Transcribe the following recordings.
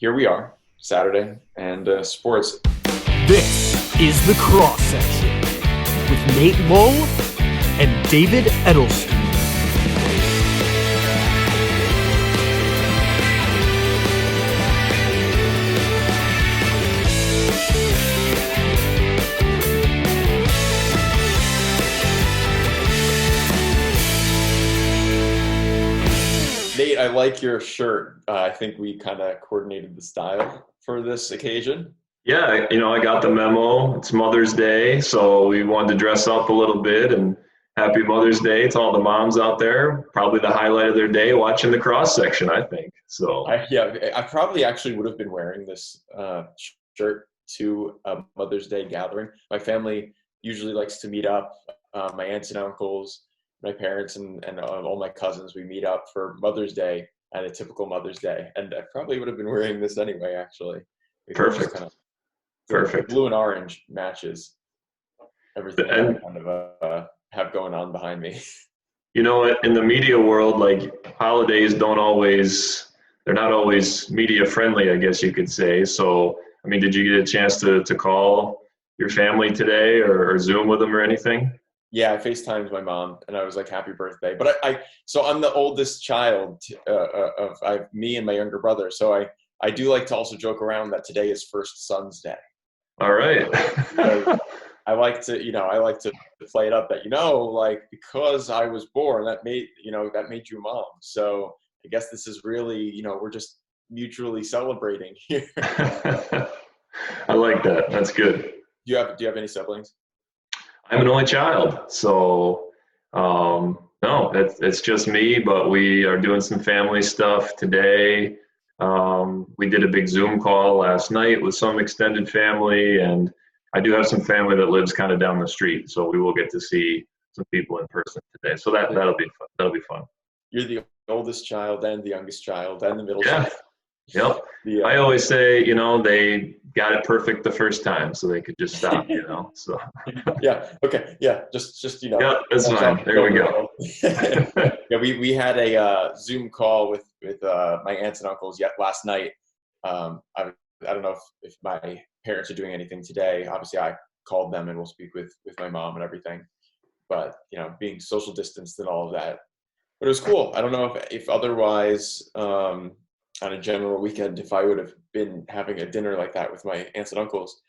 here we are, Saturday, and sports. This is the Cross Section with Nate Lull and David Edelstein. Nate, I like your shirt. I think we kind of coordinated the style for this occasion. Yeah, I got the memo. It's Mother's Day, so we wanted to dress up a little bit, and happy Mother's Day to all the moms out there. Probably the highlight of their day watching the cross section, I think. So I probably actually would have been wearing this shirt to a Mother's Day gathering. My family usually likes to meet up. My aunts and uncles, my parents, and all my cousins, we meet up for Mother's Day at a typical Mother's Day. And I probably would have been wearing this anyway, actually. Perfect. Perfect. Blue and orange matches everything I kind of have going on behind me. You know, in the media world, like holidays they're not always media friendly, I guess you could say. So, I mean, did you get a chance to call your family today or Zoom with them or anything? Yeah, I FaceTimed my mom and I was like, happy birthday. But so I'm the oldest child of me and my younger brother. So I do like to also joke around that today is First Son's Day. All right. I like to play it up that, like, because I was born, that made you mom. So I guess this is really, we're just mutually celebrating here. I like that. That's good. Do you have any siblings? I'm an only child, so no, it's just me, but we are doing some family stuff today. We did a big Zoom call last night with some extended family, and I do have some family that lives kind of down the street, so we will get to see some people in person today. So that'll be fun. That'll be fun. You're the oldest child and the youngest child and the middle child. Yep. I always say, they got it perfect the first time, so they could just stop, so. Yeah. Okay. Yeah. Just. Yeah, that's fine. There we go. Yeah. We had a Zoom call with my aunts and uncles last night. I don't know if my parents are doing anything today. Obviously, I called them and we'll speak with my mom and everything. But being social distanced and all of that. But it was cool. I don't know if otherwise. On a general weekend, if I would have been having a dinner like that with my aunts and uncles,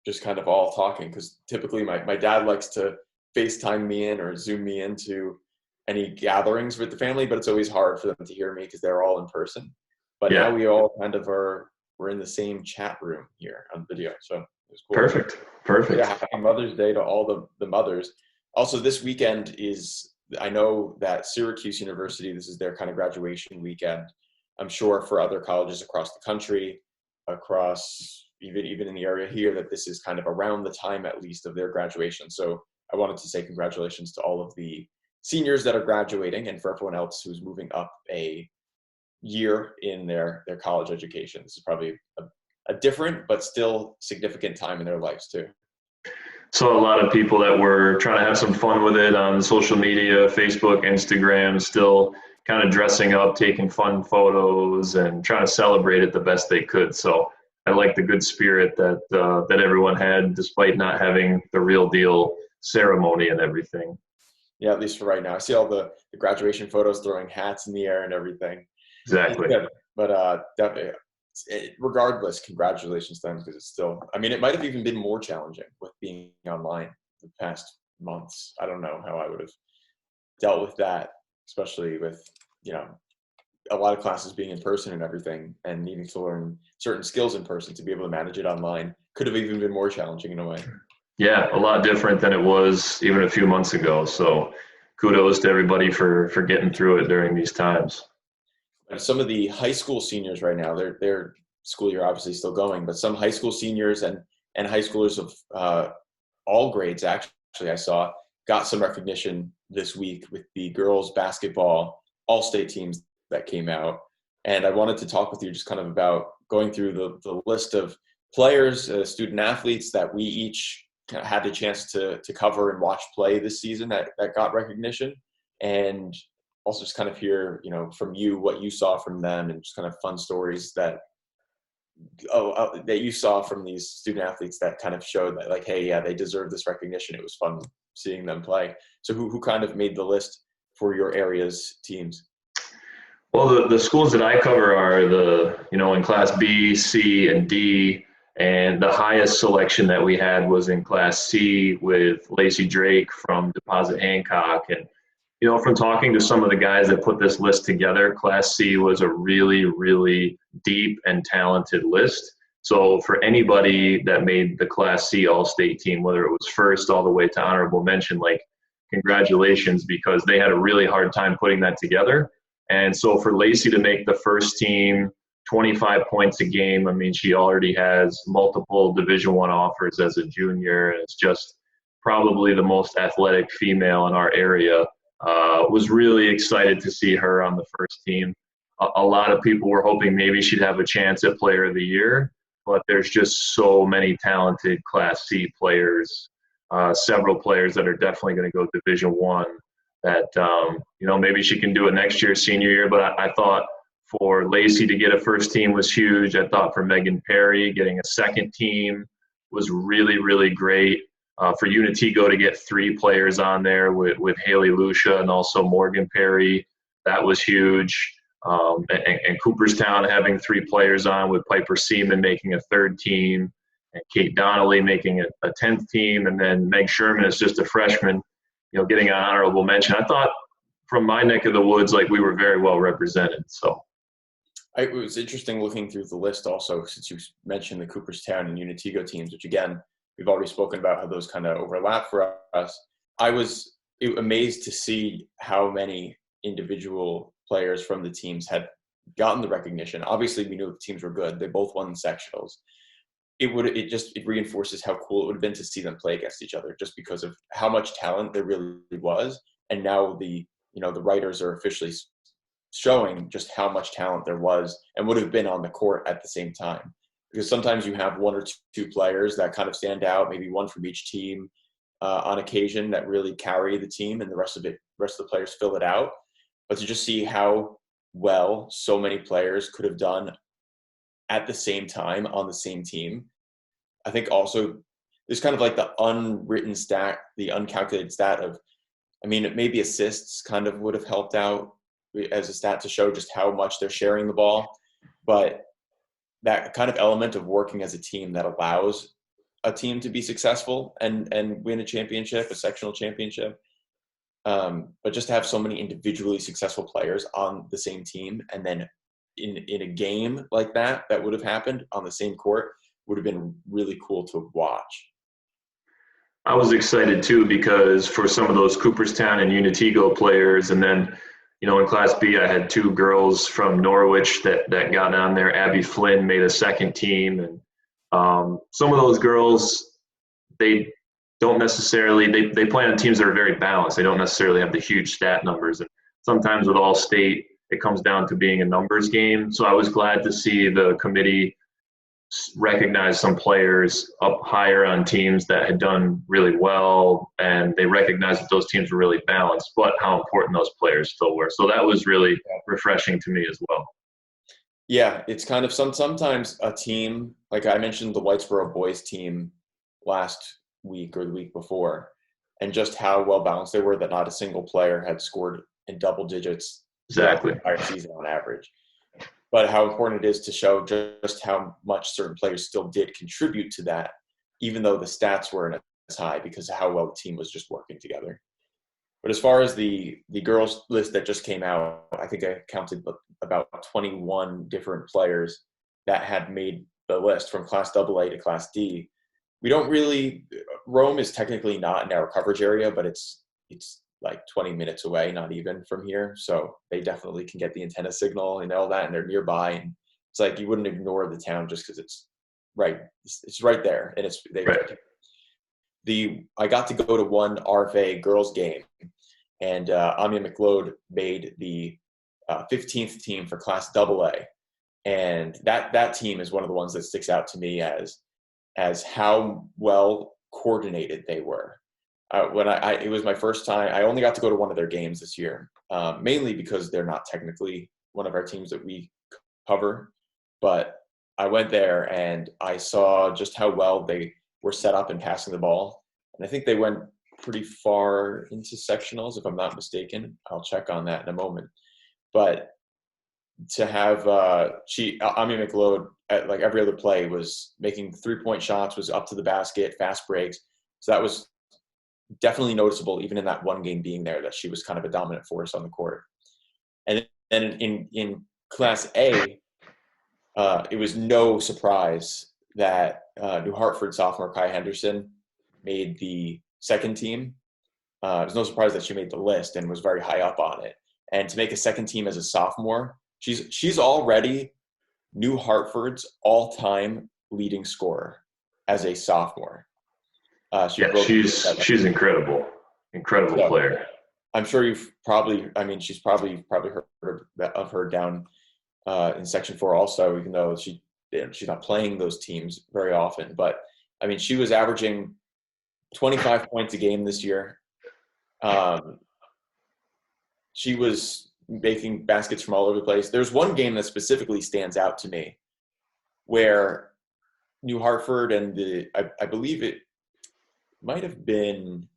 just kind of all talking, because typically my dad likes to FaceTime me in or Zoom me into any gatherings with the family, but it's always hard for them to hear me because they're all in person. But now we all kind of we're in the same chat room here on video, so it was cool. Perfect. Yeah, happy Mother's Day to all the mothers. Also, this weekend I know that Syracuse University, this is their kind of graduation weekend. I'm sure for other colleges across the country, across even in the area here, that this is kind of around the time at least of their graduation. So I wanted to say congratulations to all of the seniors that are graduating and for everyone else who's moving up a year in their college education. This is probably a different but still significant time in their lives too. So a lot of people that were trying to have some fun with it on social media, Facebook, Instagram, still kind of dressing up, taking fun photos, and trying to celebrate it the best they could. So I like the good spirit that everyone had, despite not having the real deal ceremony and everything. Yeah, at least for right now. I see all the graduation photos throwing hats in the air and everything. Exactly. Yeah, but definitely, regardless, congratulations to them, because it's still, it might have even been more challenging with being online the past months. I don't know how I would have dealt with that, especially with, a lot of classes being in person and everything and needing to learn certain skills in person to be able to manage it online. Could have even been more challenging in a way. Yeah, a lot different than it was even a few months ago. So kudos to everybody for getting through it during these times. Some of the high school seniors right now, their school year obviously still going, but some high school seniors and high schoolers of all grades, actually, I saw, got some recognition this week with the girls basketball all-state teams that came out. And I wanted to talk with you just kind of about going through the list of players, student athletes that we each had the chance to cover and watch play this season that got recognition. And also just kind of hear, from you what you saw from them and just kind of fun stories that that you saw from these student athletes that kind of showed that, like, hey, yeah, they deserve this recognition? It was fun seeing them play. So who kind of made the list for your area's teams? Well, the schools that I cover are in Class B, C, and D, and the highest selection that we had was in Class C with Lacey Drake from Deposit Hancock. And, from talking to some of the guys that put this list together, Class C was a really, really deep and talented list. So for anybody that made the Class C All-State team, whether it was first all the way to honorable mention, like, congratulations, because they had a really hard time putting that together. And so for Lacey to make the first team, 25 points a game, I mean, she already has multiple Division I offers as a junior, and it's just probably the most athletic female in our area. Was really excited to see her on the first team. A lot of people were hoping maybe she'd have a chance at Player of the Year, but there's just so many talented Class C players, several players that are definitely going to go Division I, that, maybe she can do it next year, senior year. But I thought for Lacey to get a first team was huge. I thought for Megan Perry getting a second team was really, really great. For Unitigo to get 3 players on there with Haley Lucia and also Morgan Perry, that was huge. And Cooperstown having 3 players on, with Piper Seaman making a 3rd team, and Kate Donnelly making a 10th team, and then Meg Sherman is just a freshman, getting an honorable mention. I thought from my neck of the woods, like, we were very well represented. So It was interesting looking through the list also, since you mentioned the Cooperstown and Unitigo teams, which, again, we've already spoken about how those kind of overlap for us. I was amazed to see how many individual players from the teams had gotten the recognition. Obviously, we knew the teams were good. They both won the sectionals. It reinforces how cool it would have been to see them play against each other, just because of how much talent there really was. And now the writers are officially showing just how much talent there was and would have been on the court at the same time. Because sometimes you have 1 or 2 players that kind of stand out, maybe one from each team on occasion, that really carry the team, and the rest of the players fill it out. But to just see how well so many players could have done at the same time on the same team, I think also there's kind of like the unwritten stat, the uncalculated stat of, I mean, maybe assists kind of would have helped out as a stat to show just how much they're sharing the ball. But that kind of element of working as a team that allows a team to be successful and win a championship, a sectional championship. But just to have so many individually successful players on the same team, and then in a game like that would have happened on the same court, would have been really cool to watch. I was excited too, because for some of those Cooperstown and Unitigo players, and then, in Class B, I had 2 girls from Norwich that got on there. Abby Flynn made a 2nd team. And some of those girls, they don't necessarily, they play on teams that are very balanced. They don't necessarily have the huge stat numbers. And sometimes with All-State, it comes down to being a numbers game. So I was glad to see the committee recognize some players up higher on teams that had done really well, and they recognized that those teams were really balanced, but how important those players still were. So that was really refreshing to me as well. Yeah, it's kind of sometimes a team, like I mentioned the Whitesboro boys team last week or the week before, and just how well balanced they were, that not a single player had scored in double digits exactly the entire season on average. But how important it is to show just how much certain players still did contribute to that, even though the stats weren't as high, because of how well the team was just working together. But as far as the girls list that just came out, I think I counted about 21 different players that had made the list from Class AA to Class D. We don't really – Rome is technically not in our coverage area, but it's like 20 minutes away, not even from here. So they definitely can get the antenna signal and all that, and they're nearby. And it's like you wouldn't ignore the town just because it's right there. And I got to go to one RFA girls game, and Amia McLeod made the 15th team for Class AA. And that team is one of the ones that sticks out to me as how well coordinated they were. When it was my first time, I only got to go to one of their games this year, mainly because they're not technically one of our teams that we cover. But I went there and I saw just how well they were set up in passing the ball. And I think they went pretty far into sectionals, if I'm not mistaken. I'll check on that in a moment. But to have Ami McLeod at like every other play was making 3-point shots, was up to the basket, fast breaks. So that was definitely noticeable, even in that one game being there, that she was kind of a dominant force on the court. And then in Class A, it was no surprise that New Hartford sophomore Kai Henderson made the second team. It was no surprise that she made the list and was very high up on it. And to make a second team as a sophomore, she's already New Hartford's all-time leading scorer as a sophomore. She's incredible player. I'm sure you've probably, she's probably heard of her down in Section 4 also, even though she's not playing those teams very often. But I mean, she was averaging 25 points a game this year. She was making baskets from all over the place. There's one game that specifically stands out to me where New Hartford and I believe it might have been,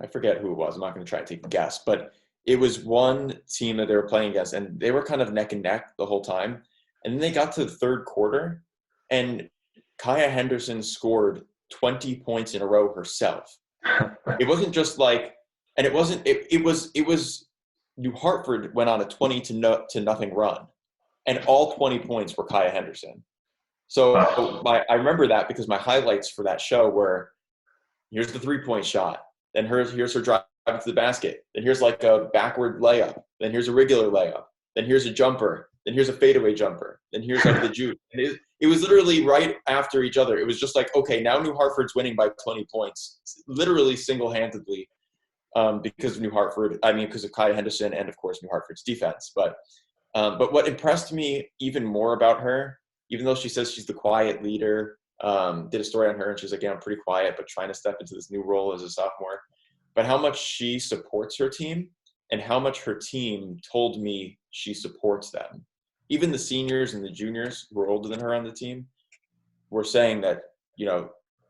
I forget who it was. I'm not going to try to take a guess, but it was one team that they were playing against, and they were kind of neck and neck the whole time. And then they got to the third quarter, and Kaya Henderson scored 20 points in a row herself. It wasn't just like, and it was New Hartford went on a 20-0 run, and all 20 points were Kaya Henderson. So I remember that because my highlights for that show were, here's the 3-point shot, then here's her drive to the basket, then here's like a backward layup, then here's a regular layup, then here's a jumper, then here's a fadeaway jumper, then here's like the juke. And it was literally right after each other. It was just like, okay, now New Hartford's winning by 20 points, literally single-handedly, because of New Hartford. Because of Kaya Henderson and, of course, New Hartford's defense. But what impressed me even more about her, even though she says she's the quiet leader, did a story on her and she's like, yeah, I'm pretty quiet, but trying to step into this new role as a sophomore, but how much she supports her team and how much her team told me she supports them. Even the seniors and the juniors who are older than her on the team were saying that,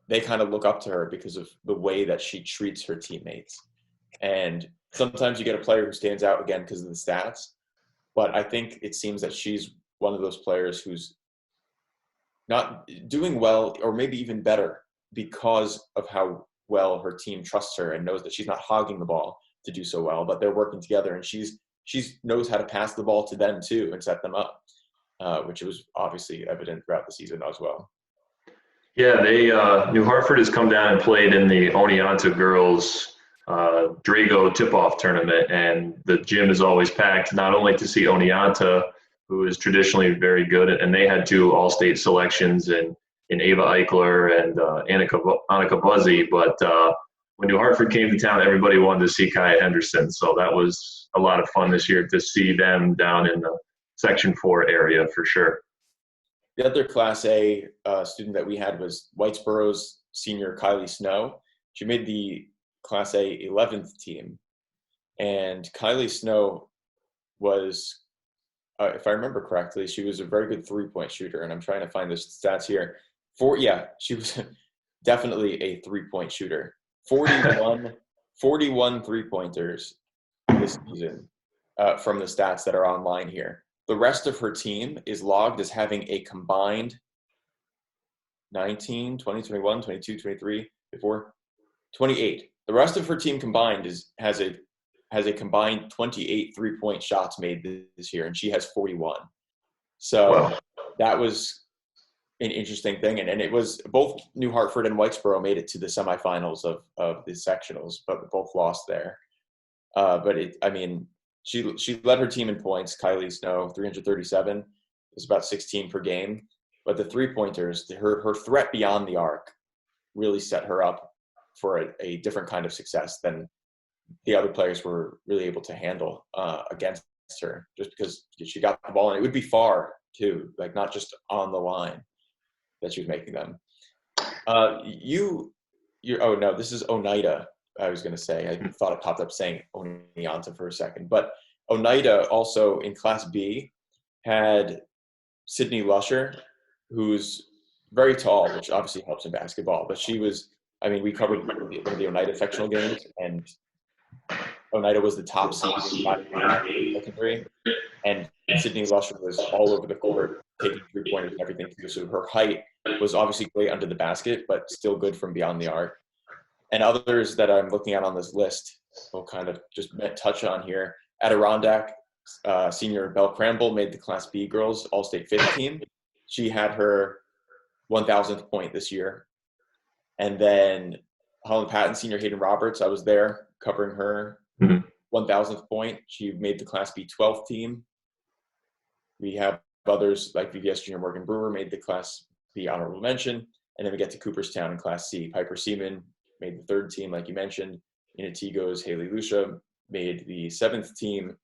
they kind of look up to her because of the way that she treats her teammates. And sometimes you get a player who stands out again because of the stats, but I think it seems that she's one of those players who's not doing well, or maybe even better, because of how well her team trusts her and knows that she's not hogging the ball to do so well, but they're working together, and she knows how to pass the ball to them too and set them up, which was obviously evident throughout the season as well. Yeah, New Hartford has come down and played in the Oneonta girls Drago tip-off tournament, and the gym is always packed, not only to see Oneonta, who is traditionally very good, and they had 2 all-state selections in Ava Eichler and Annika Buzzy, but when New Hartford came to town, everybody wanted to see Kaya Henderson, so that was a lot of fun this year to see them down in the Section 4 area for sure. The other Class A student that we had was Whitesboro's senior Kylie Snow. She made the Class A 11th team, and Kylie Snow was, if I remember correctly, she was a very good 3-point shooter, and I'm trying to find the stats here. She was definitely a 3-point shooter. 41 3-pointers this season from the stats that are online here. The rest of her team is logged as having a combined 19, 20, 21, 22, 23, 24, 28. The rest of her team combined has a combined 28 3-point shots made this year, and she has 41. So wow. That was an interesting thing. And it was both New Hartford and Whitesboro made it to the semifinals of the sectionals, but both lost there. She led her team in points. Kylie Snow, 337. It was about 16 per game. But the 3-pointers, her threat beyond the arc really set her up for a different kind of success than the other players were really able to handle against her, just because she got the ball, and it would be far too, like not just on the line that she was making them. This is Oneida. I was going to say, I thought it popped up saying Oneonta for a second, but Oneida also in Class B had Sydney Lusher, who's very tall, which obviously helps in basketball. But she was, I mean, we covered one of the Oneida sectional games, and Oneida was the top seed in 5A secondary, and Sydney Lusher was all over the court, taking 3-pointers and everything too. So her height was obviously great under the basket, but still good from beyond the arc. And others that I'm looking at on this list, we'll kind of just touch on here. Adirondack senior Belle Cramble made the Class B girls All-State 5th team. She had her 1,000th point this year. And then Holland Patton senior Hayden Roberts, I was there covering her 1,000th point. She made the Class B 12th team. We have others like VVS junior Morgan Brewer made the Class B honorable mention. And then we get to Cooperstown in Class C. Piper Seaman made the 3rd team, like you mentioned. Inatigo's Haley Lucia made the 7th team.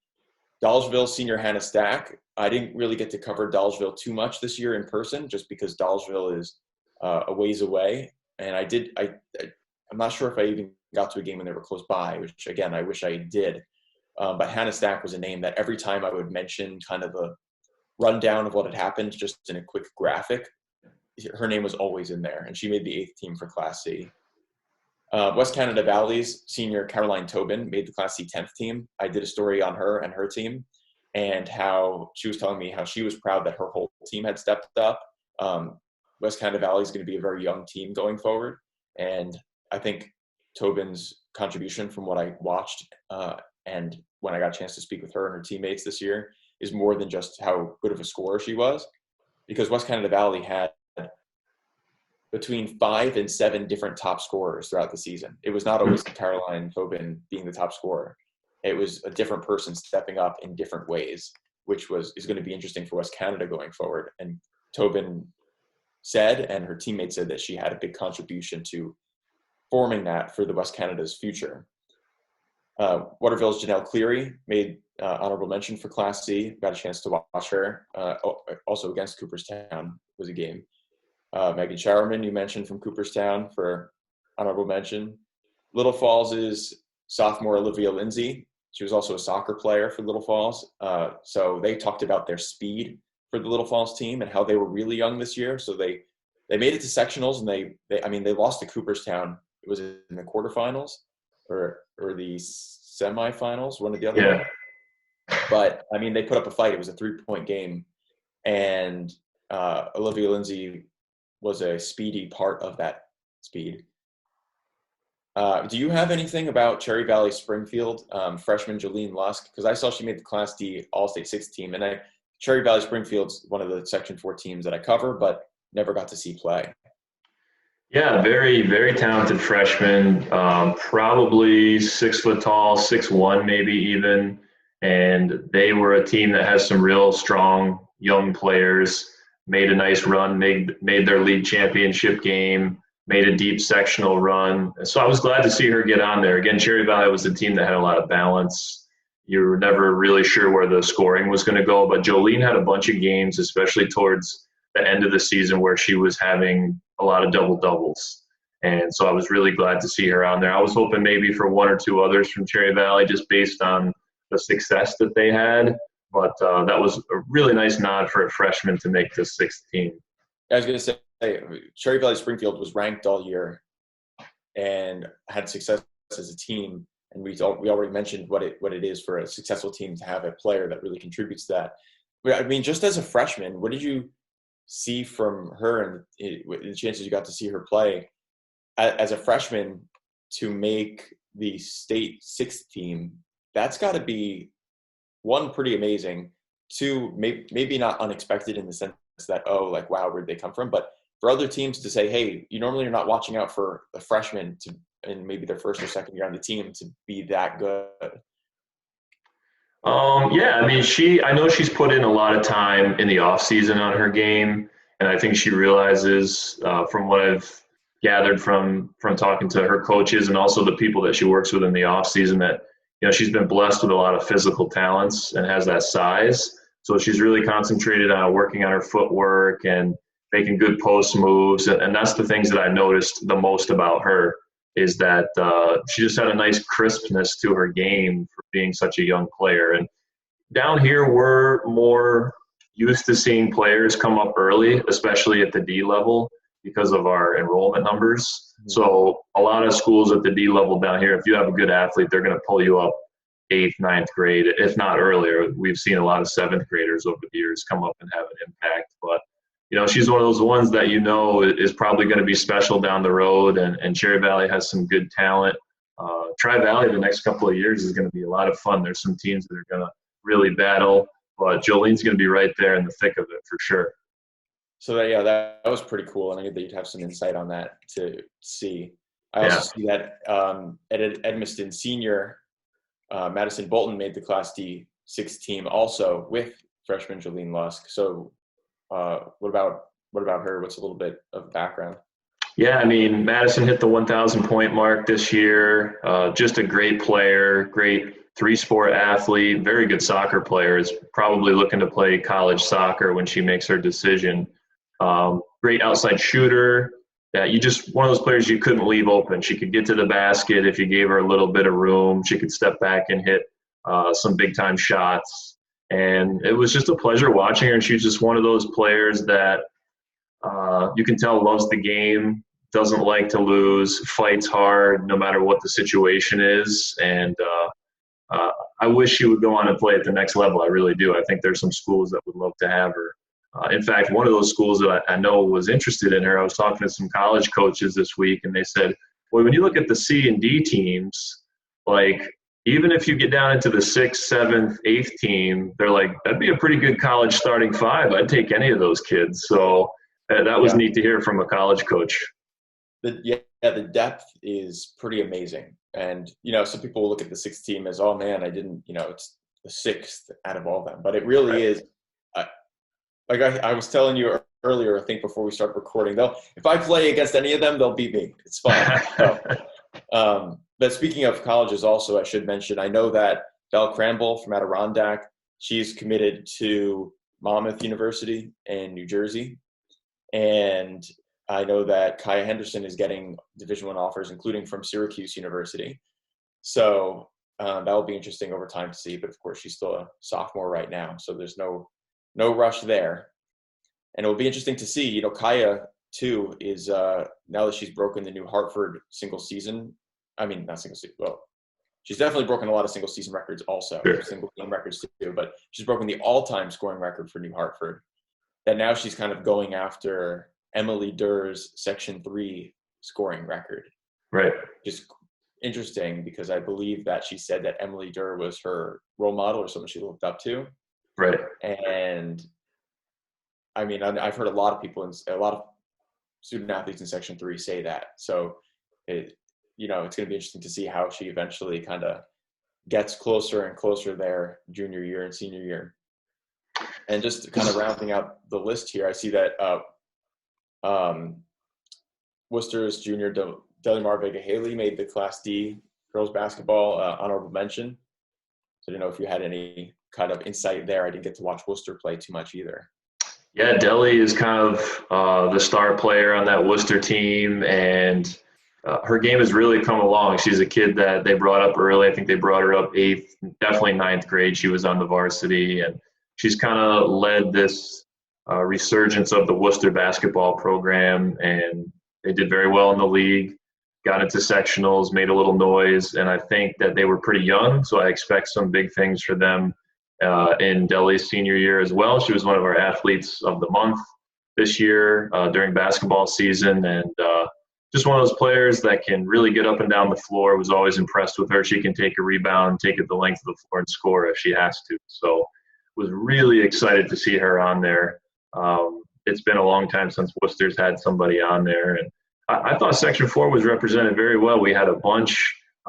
Dolgeville senior Hannah Stack. I didn't really get to cover Dolgeville too much this year in person, just because Dolgeville is a ways away. And I'm not sure if I even got to a game when they were close by, which again, I wish I did. But Hannah Stack was a name that every time I would mention kind of a rundown of what had happened, just in a quick graphic, her name was always in there. And she made the 8th team for Class C. West Canada Valley's senior Caroline Tobin made the Class C 10th team. I did a story on her and her team, and how she was telling me how she was proud that her whole team had stepped up. West Canada Valley is going to be a very young team going forward, and I think Tobin's contribution from what I watched and when I got a chance to speak with her and her teammates this year is more than just how good of a scorer she was, because West Canada Valley had between 5 and 7 different top scorers throughout the season. It was not always Caroline Tobin being the top scorer. It was a different person stepping up in different ways, which is going to be interesting for West Canada going forward. And Tobin said, and her teammates said, that she had a big contribution to forming that for the West Canada's future. Waterville's Janelle Cleary made honorable mention for Class C. Got a chance to watch her. Also against Cooperstown was a game. Megan Showerman, you mentioned, from Cooperstown, for honorable mention. Little Falls is sophomore Olivia Lindsay. She was also a soccer player for Little Falls. So they talked about their speed for the Little Falls team and how they were really young this year. So they made it to sectionals, and they lost to Cooperstown. It was in the quarterfinals or the semifinals, one or the other. Yeah. But I mean, they put up a fight. It was a 3-point game, and Olivia Lindsay was a speedy part of that speed. Do you have anything about Cherry Valley Springfield freshman Jolene Lusk? Because I saw she made the Class D All-State 6th team, and Cherry Valley Springfield's one of the Section 4 teams that I cover, but never got to see play. Yeah, very, very talented freshman, probably 6 foot tall, 6'1" maybe even. And they were a team that has some real strong young players, made a nice run, made their league championship game, made a deep sectional run. So I was glad to see her get on there. Again, Cherry Valley was a team that had a lot of balance. You were never really sure where the scoring was going to go, but Jolene had a bunch of games, especially towards the end of the season, where she was having a lot of double-doubles. And so I was really glad to see her on there. I was hoping maybe for 1 or 2 others from Cherry Valley, just based on the success that they had. But that was a really nice nod for a freshman to make the 6th team. I was going to say, Cherry Valley Springfield was ranked all year and had success as a team. And we already mentioned what it is for a successful team to have a player that really contributes to that. But I mean, just as a freshman, what did you see from her and the chances you got to see her play as a freshman to make the state 6th team? That's got to be, 1, pretty amazing, 2, maybe not unexpected in the sense that, oh, like, wow, where'd they come from? But for other teams to say, hey, you're not watching out for a freshman in maybe their 1st or 2nd year on the team to be that good. Yeah, I mean, I know she's put in a lot of time in the off season on her game, and I think she realizes, from what I've gathered from talking to her coaches and also the people that she works with in the off season, that she's been blessed with a lot of physical talents and has that size. So she's really concentrated on working on her footwork and making good post moves, and that's the things that I noticed the most about her, is that she just had a nice crispness to her game for being such a young player. And down here, we're more used to seeing players come up early, especially at the D level, because of our enrollment numbers. Mm-hmm. So a lot of schools at the D level down here, if you have a good athlete, they're going to pull you up 8th, 9th grade, if not earlier. We've seen a lot of 7th graders over the years come up and have an impact. But, she's one of those ones that is probably going to be special down the road, and Cherry Valley has some good talent. Tri-Valley the next couple of years is going to be a lot of fun. There's some teams that are going to really battle, but Jolene's going to be right there in the thick of it for sure. So that was pretty cool, and I knew that you'd have some insight on that to see. I also see that at Edmiston Senior, Madison Bolton made the Class D6 team also with freshman Jolene Lusk. So what about her? What's a little bit of background? Yeah, I mean, Madison hit the 1,000 point mark this year. Just a great player, great 3-sport athlete, very good soccer player. Is probably looking to play college soccer when she makes her decision. Great outside shooter. Yeah, one of those players you couldn't leave open. She could get to the basket if you gave her a little bit of room. She could step back and hit some big time shots. And it was just a pleasure watching her. And she's just one of those players that you can tell loves the game, doesn't like to lose, fights hard no matter what the situation is. And I wish she would go on and play at the next level. I really do. I think there's some schools that would love to have her. In fact, one of those schools that I know was interested in her, I was talking to some college coaches this week, and they said, well, when you look at the C and D teams, like even if you get down into the 6th, 7th, 8th team, they're like, that'd be a pretty good college starting 5. I'd take any of those kids. So that was neat to hear from a college coach. The depth is pretty amazing. And, some people will look at the 6th team as, oh man, it's the 6th out of all of them. But it really is. Like I was telling you earlier, I think before we start recording, if I play against any of them, they'll beat me. It's fine. But speaking of colleges also, I should mention, I know that Belle Cranble from Adirondack, she's committed to Monmouth University in New Jersey. And I know that Kaya Henderson is getting Division I offers, including from Syracuse University. So that will be interesting over time to see. But of course, she's still a sophomore right now, so there's no rush there. And it will be interesting to see, Kaya too is now that she's broken the new Hartford single season. I mean, not single season. Well, she's definitely broken a lot of single season records also, sure. Single game records too, but she's broken the all-time scoring record for New Hartford. That now she's kind of going after Emily Durr's Section 3 scoring record. Right. Just interesting because I believe that she said that Emily Durr was her role model or someone she looked up to. Right. And I mean, I've heard a lot of people, a lot of student athletes in Section 3 say that. So, it's going to be interesting to see how she eventually kind of gets closer and closer there junior year and senior year. And just kind of rounding out the list here, I see that Worcester's junior Delimar Vega-Haley made the Class D girls basketball honorable mention. So I don't know if you had any kind of insight there. I didn't get to watch Worcester play too much either. Yeah, Deli is kind of the star player on that Worcester team, and her game has really come along. She's a kid that they brought up early. I think they brought her up 8th, definitely 9th grade. She was on the varsity, and she's kind of led this resurgence of the Worcester basketball program, and they did very well in the league, got into sectionals, made a little noise, and I think that they were pretty young, so I expect some big things for them in Deli's senior year as well. She was one of our athletes of the month this year during basketball season, and just one of those players that can really get up and down the floor. Was always impressed with her. She can take a rebound, take it the length of the floor, and score if she has to. So was really excited to see her on there. It's been a long time since Worcester's had somebody on there, and I thought Section 4 was represented very well. We had a bunch.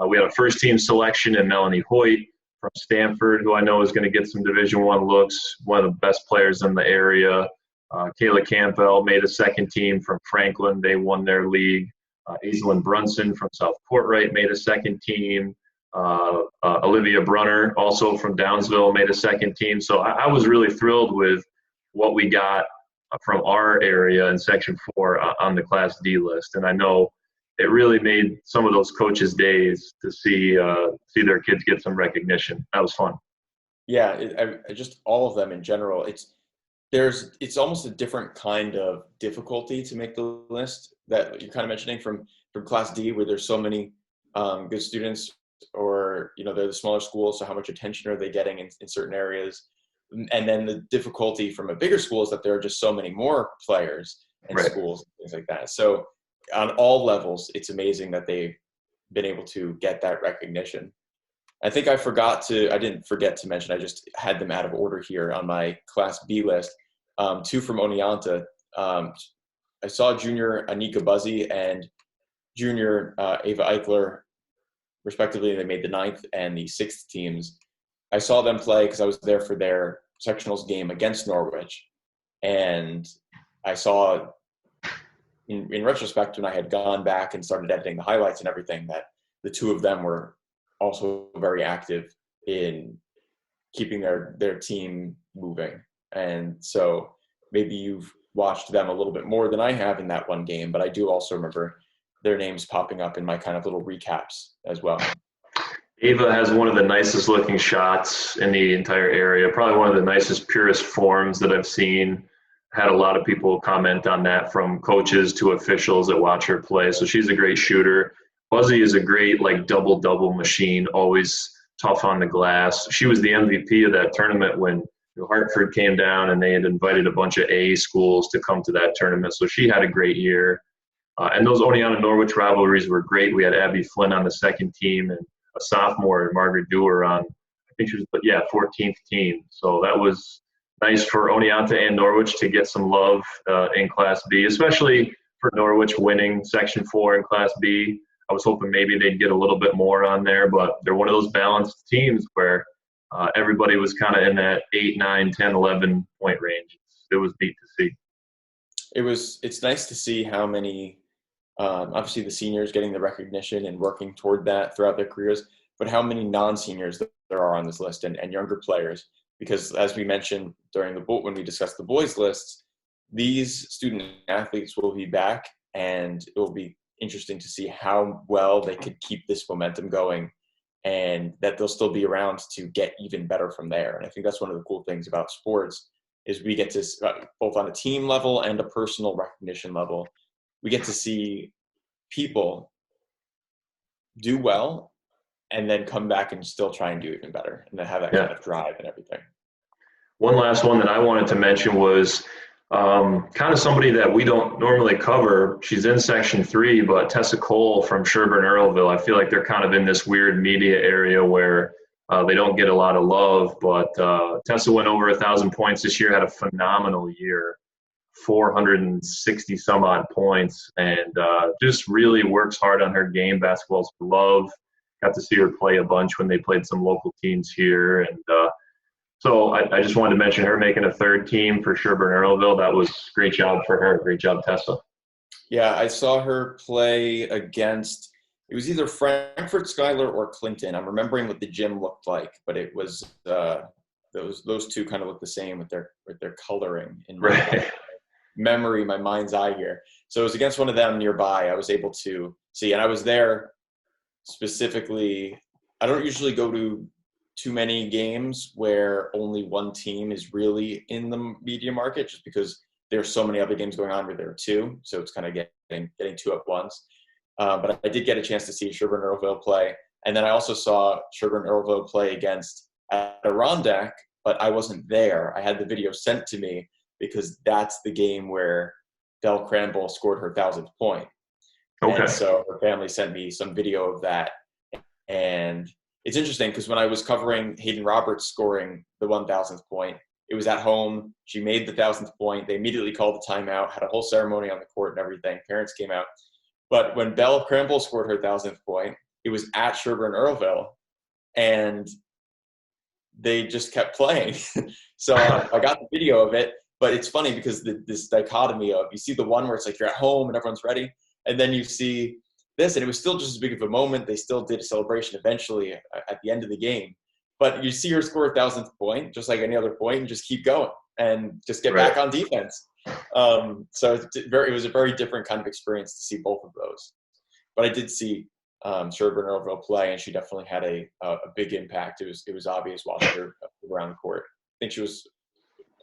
We had a first-team selection in Melanie Hoyt from Stanford, who I know is going to get some Division I looks, one of the best players in the area. Kayla Campbell made a second team from Franklin. They won their league. Aislinn Brunson from South Portwright made a second team. Olivia Brunner, also from Downsville, made a second team. So I was really thrilled with what we got from our area in Section 4 on the Class D list. And I know it really made some of those coaches' days to see their kids get some recognition. That was fun. Yeah, just all of them in general. it's almost a different kind of difficulty to make the list that you're kind of mentioning from Class D, where there's so many good students, or they're the smaller schools, so how much attention are they getting in certain areas? And then the difficulty from a bigger school is that there are just so many more players and Right. schools and things like that. So on all levels, it's amazing that they've been able to get that recognition. I think I didn't forget to mention, I just had them out of order here on my Class B list. Two from Oneonta. I saw junior Anika Buzzy and junior Ava Eichler, respectively. They made the 9th and the 6th teams. I saw them play because I was there for their sectionals game against Norwich. And I saw, in retrospect, when I had gone back and started editing the highlights and everything, that the two of them were also very active in keeping their team moving. And so maybe you've watched them a little bit more than I have in that one game, but I do also remember their names popping up in my kind of little recaps as well. Ava has one of the nicest looking shots in the entire area, probably one of the nicest, purest forms that I've seen. Had a lot of people comment on that, from coaches to officials that watch her play. So she's a great shooter. Buzzy is a great double-double machine, always tough on the glass. She was the MVP of that tournament when Hartford came down, and they had invited a bunch of A schools to come to that tournament. So she had a great year. And those Oneonta-Norwich rivalries were great. We had Abby Flynn on the second team and a sophomore, Margaret Dewar, on, I think she was, 14th team. So that was nice for Oneonta and Norwich to get some love in Class B, especially for Norwich winning Section 4 in Class B. I was hoping maybe they'd get a little bit more on there, but they're one of those balanced teams where everybody was kind of in that 8, 9, 10, 11 point range. It was neat to see. It's nice to see how many, obviously the seniors getting the recognition and working toward that throughout their careers, but how many non-seniors there are on this list, and younger players. Because as we mentioned when we discussed the boys lists, these student athletes will be back, and it will be interesting to see how well they could keep this momentum going, and that they'll still be around to get even better from there. And I think that's one of the cool things about sports, is we get to, both on a team level and a personal recognition level, we get to see people do well and then come back and still try and do even better, and then have that kind of drive and everything. One last one that I wanted to mention was kind of somebody that we don't normally cover. She's in Section 3, but Tessa Cole from Sherburne-Earlville. I feel like they're kind of in this weird media area where they don't get a lot of love, but Tessa went over 1,000 points this year, had a phenomenal year, 460 some odd points, and just really works hard on her game. Basketball's her love. Got to see her play a bunch when they played some local teams here, and so I just wanted to mention her making a 3rd team for Sherburne-Earlville. That was a great job for her. Great job, Tessa. Yeah, I saw her play against, it was either Frankfurt Schuyler or Clinton. I'm remembering what the gym looked like, but it was those two kind of look the same with their coloring in my memory, my mind's eye here. So it was against one of them nearby. I was able to see, and I was there specifically. I don't usually go to too many games where only one team is really in the media market, just because there's so many other games going on where there are two. So it's kind of getting two at once. But I did get a chance to see Sherburne-Earlville play. And then I also saw Sherburne-Earlville play against Adirondack, but I wasn't there. I had the video sent to me because that's the game where Belle Cranbowl scored her 1,000th point. Okay. And so her family sent me some video of that. And it's interesting because when I was covering Hayden Roberts scoring the 1,000th point, it was at home. She made the 1,000th point. They immediately called the timeout, had a whole ceremony on the court and everything. Parents came out. But when Belle Cranbowl scored her 1,000th point, it was at Sherburne-Earlville, and they just kept playing. So I got the video of it, but it's funny because this dichotomy of, you see the one where it's like you're at home and everyone's ready, and then you see this, and it was still just as big of a moment. They still did a celebration eventually at the end of the game. But you see her score a 1,000th point, just like any other point, and just keep going and just get back on defense. So it was a very different kind of experience to see both of those. But I did see Sherburne-Earlville play, and she definitely had a big impact. It was obvious watching her around the court. I think she was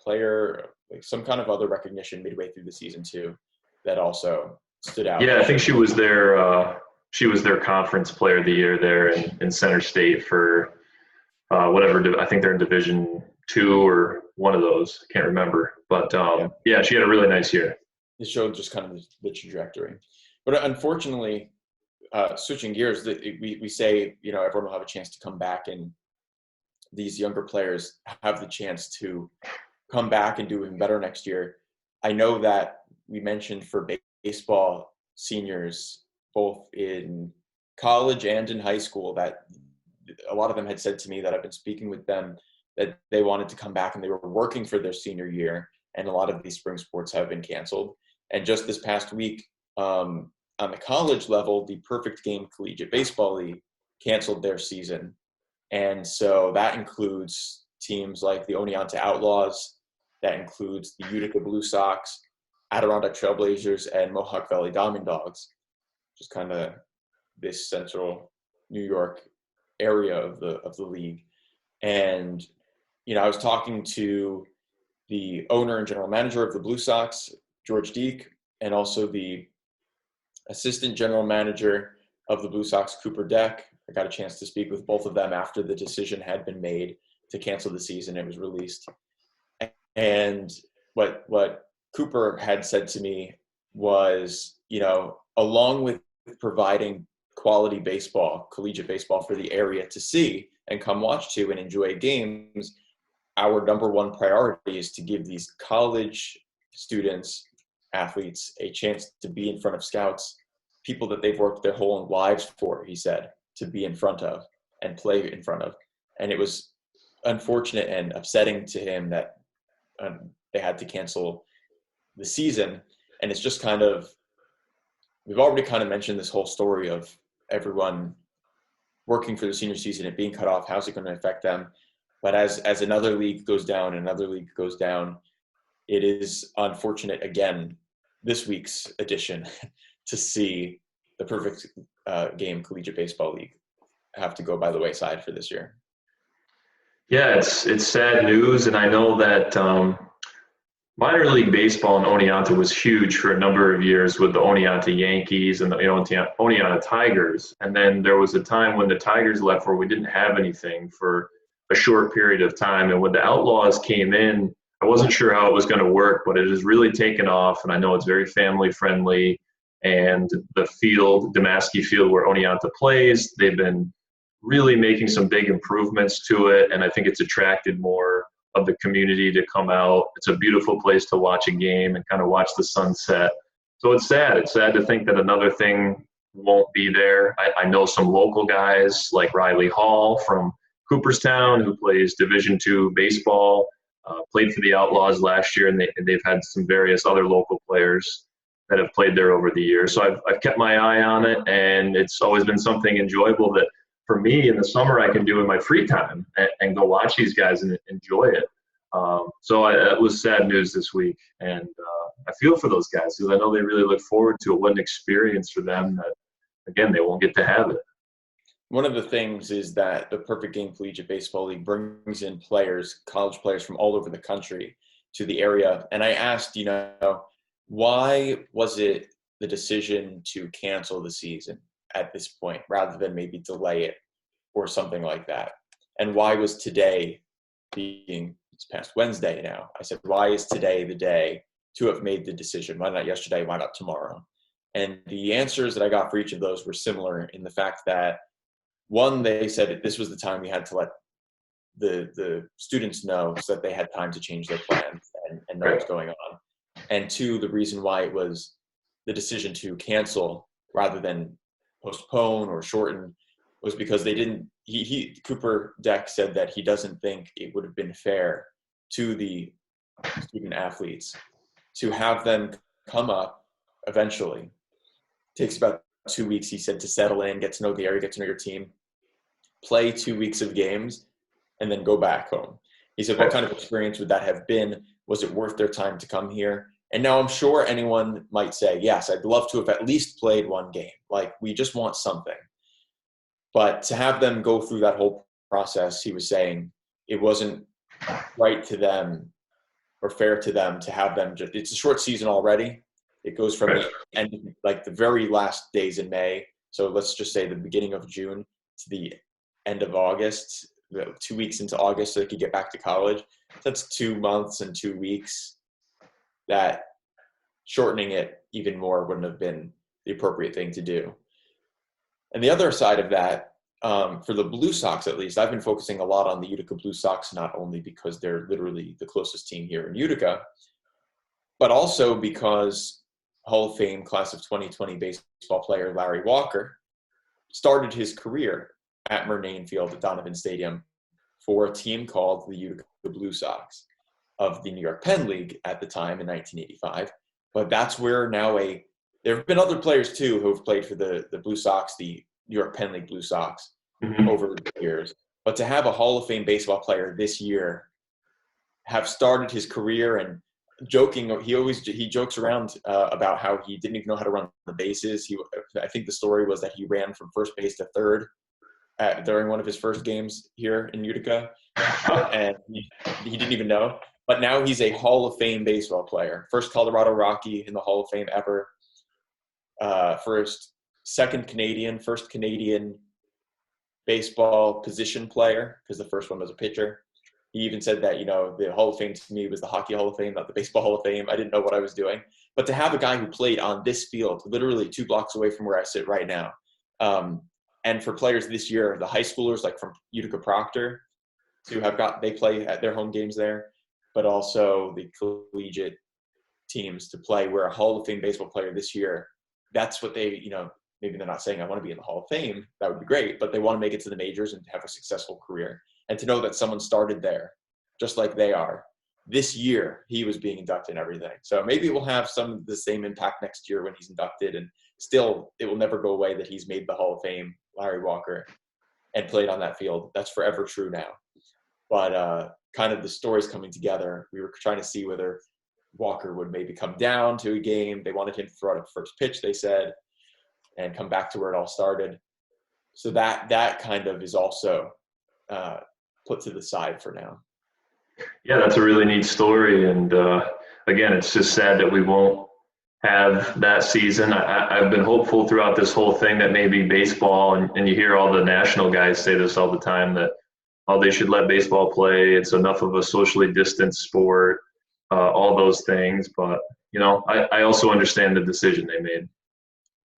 player, like some kind of other recognition midway through the season too, that also stood out. Yeah, I think she was their conference player of the year there in Center State for whatever. I think they're in Division II or one of those. Can't remember, but yeah, she had a really nice year. It showed just kind of the trajectory. But unfortunately, switching gears, we say, everyone will have a chance to come back, and these younger players have the chance to come back and do even better next year. I know that we mentioned for baseball seniors, both in college and in high school, that a lot of them had said to me that I've been speaking with them that they wanted to come back and they were working for their senior year, and a lot of these spring sports have been canceled. And just this past week, on the college level, the Perfect Game Collegiate Baseball League canceled their season. And so that includes teams like the Oneonta Outlaws, that includes the Utica Blue Sox, Adirondack Trailblazers, and Mohawk Valley Diamond Dogs, just kind of this central New York area of the league. And, I was talking to the owner and general manager of the Blue Sox, George Deek, and also the assistant general manager of the Blue Sox, Cooper Deck. I got a chance to speak with both of them after the decision had been made to cancel the season. It was released. And what Cooper had said to me was, along with providing quality baseball, collegiate baseball for the area to see and come watch to and enjoy games, our number one priority is to give these college students, athletes, a chance to be in front of scouts, people that they've worked their whole lives for, he said, to be in front of and play in front of. And it was unfortunate and upsetting to him that they had to cancel the season. And it's just we've already kind of mentioned this whole story of everyone working for the senior season and being cut off. How's it going to affect them? But as another league goes down, it is unfortunate, again, this week's edition, to see the Perfect Game Collegiate Baseball League have to go by the wayside for this year. Yeah, it's sad news, and I know that minor league baseball in Oneonta was huge for a number of years with the Oneonta Yankees and the Oneonta Tigers. And then there was a time when the Tigers left where we didn't have anything for a short period of time. And when the Outlaws came in, I wasn't sure how it was going to work, but it has really taken off. And I know it's very family friendly. And the field, Damaski Field, where Oneonta plays, they've been really making some big improvements to it. And I think it's attracted more of the community to come out. It's a beautiful place to watch a game and kind of watch the sunset. So it's sad. It's sad to think that another thing won't be there. I know some local guys like Riley Hall from Cooperstown, who plays Division II baseball, played for the Outlaws last year, and they've had some various other local players that have played there over the years. So I've kept my eye on it, and it's always been something enjoyable that for me in the summer I can do in my free time and go watch these guys and enjoy it. It was sad news this week, and I feel for those guys because I know they really look forward to it. What an experience for them that, again, they won't get to have it. One of the things is that the Perfect Game Collegiate Baseball League brings in players, college players from all over the country to the area. And I asked, why was it the decision to cancel the season at this point rather than maybe delay it or something like that? And why was today, being it's past Wednesday now, I said, why is today the day to have made the decision? Why not yesterday? Why not tomorrow? And the answers that I got for each of those were similar in the fact that, one, they said that this was the time we had to let the students know so that they had time to change their plans and know what's going on. And two, the reason why it was the decision to cancel rather than postpone or shorten was because they didn't, Cooper Deck said that he doesn't think it would have been fair to the student athletes to have them come up eventually. It takes about 2 weeks, he said, to settle in, get to know the area, get to know your team, play 2 weeks of games, and then go back home. He said, what kind of experience would that have been? Was it worth their time to come here? And now I'm sure anyone might say, yes, I'd love to have at least played one game. Like, we just want something. But to have them go through that whole process, he was saying it wasn't right to them or fair to them to have them just, it's a short season already. It goes from the end, like the very last days in May. So let's just say the beginning of June to the end of August, 2 weeks into August, so they could get back to college. That's 2 months and 2 weeks. That shortening it even more wouldn't have been the appropriate thing to do. And the other side of that, for the Blue Sox at least, I've been focusing a lot on the Utica Blue Sox, not only because they're literally the closest team here in Utica, but also because Hall of Fame class of 2020 baseball player Larry Walker started his career at Murnane Field at Donovan Stadium for a team called the Utica Blue Sox of the New York Penn League at the time in 1985. But that's where now there have been other players too who have played for the Blue Sox, the New York Penn League Blue Sox, over the years. But to have a Hall of Fame baseball player this year have started his career and he jokes around about how he didn't even know how to run the bases. I think the story was that he ran from first base to third during one of his first games here in Utica, and he didn't even know. But now he's a Hall of Fame baseball player. First Colorado Rocky in the Hall of Fame ever. First Canadian baseball position player, because the first one was a pitcher. He even said that, the Hall of Fame to me was the Hockey Hall of Fame, not the Baseball Hall of Fame. I didn't know what I was doing. But to have a guy who played on this field, literally 2 blocks away from where I sit right now, and for players this year, the high schoolers like from Utica Proctor, they play at their home games there, but also the collegiate teams to play where a Hall of Fame baseball player this year, that's what they, maybe they're not saying I want to be in the Hall of Fame. That would be great, but they want to make it to the majors and have a successful career. And to know that someone started there, just like they are, this year he was being inducted and everything. So maybe it will have some of the same impact next year when he's inducted, and still it will never go away that he's made the Hall of Fame, Larry Walker, and played on that field. That's forever true now. But kind of the stories coming together, we were trying to see whether Walker would maybe come down to a game. They wanted him to throw out a first pitch, they said, and come back to where it all started. So that kind of is also put to the side for now. Yeah, that's a really neat story. And again, it's just sad that we won't have that season. I've been hopeful throughout this whole thing that maybe baseball, and you hear all the national guys say this all the time, that they should let baseball play. It's enough of a socially distanced sport, all those things. But, I also understand the decision they made.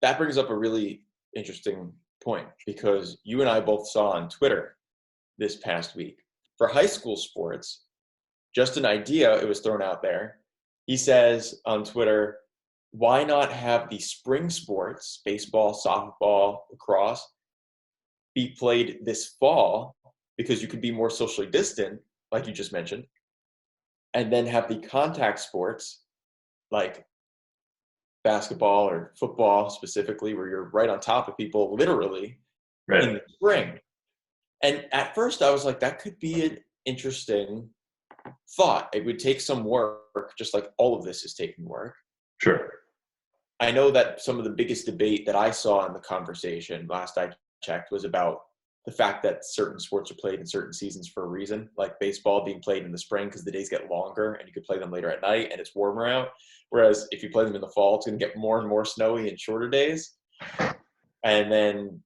That brings up a really interesting point, because you and I both saw on Twitter this past week, for high school sports, just an idea, it was thrown out there. He says on Twitter, why not have the spring sports, baseball, softball, lacrosse, be played this fall, because you could be more socially distant, like you just mentioned, and then have the contact sports, like basketball or football specifically, where you're right on top of people literally in the spring. And at first I was like, that could be an interesting thought. It would take some work, just like all of this is taking work. Sure. I know that some of the biggest debate that I saw in the conversation last I checked was about the fact that certain sports are played in certain seasons for a reason, like baseball being played in the spring because the days get longer and you could play them later at night and it's warmer out. Whereas if you play them in the fall, it's going to get more and more snowy and shorter days. And then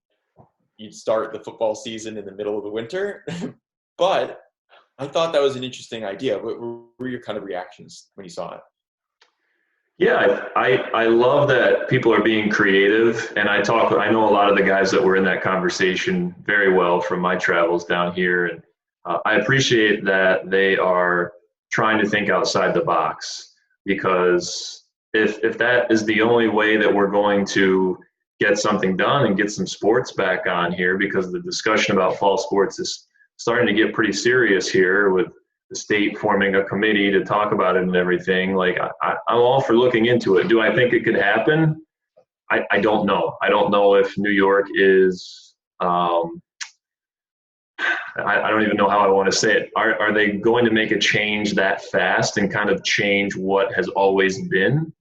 you'd start the football season in the middle of the winter. But I thought that was an interesting idea. What were your kind of reactions when you saw it? Yeah, I love that people are being creative, and I know a lot of the guys that were in that conversation very well from my travels down here, and I appreciate that they are trying to think outside the box, because if that is the only way that we're going to get something done and get some sports back on here, because the discussion about fall sports is starting to get pretty serious here with the state forming a committee to talk about it and everything. Like, I'm all for looking into it. Do I think it could happen? I don't know. I don't know if New York is, I don't even know how I want to say it. Are they going to make a change that fast and kind of change what has always been?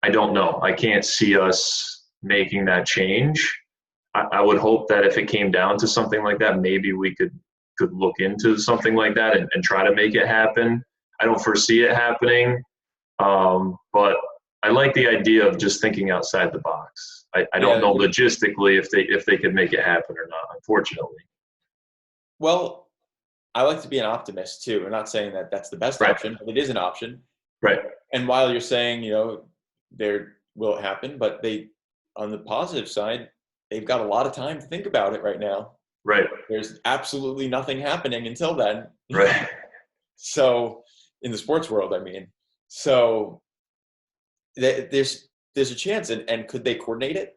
I don't know. I can't see us making that change. I would hope that if it came down to something like that, maybe we could look into something like that and try to make it happen. I don't foresee it happening, but I like the idea of just thinking outside the box. I don't know logistically if they could make it happen or not, unfortunately. Well, I like to be an optimist too. We're not saying that that's the best option, but it is an option. Right. And while you're saying, there will it happen, but on the positive side, they've got a lot of time to think about it right now. Right. There's absolutely nothing happening until then. Right. So in the sports world, I mean, so there's a chance, and could they coordinate it?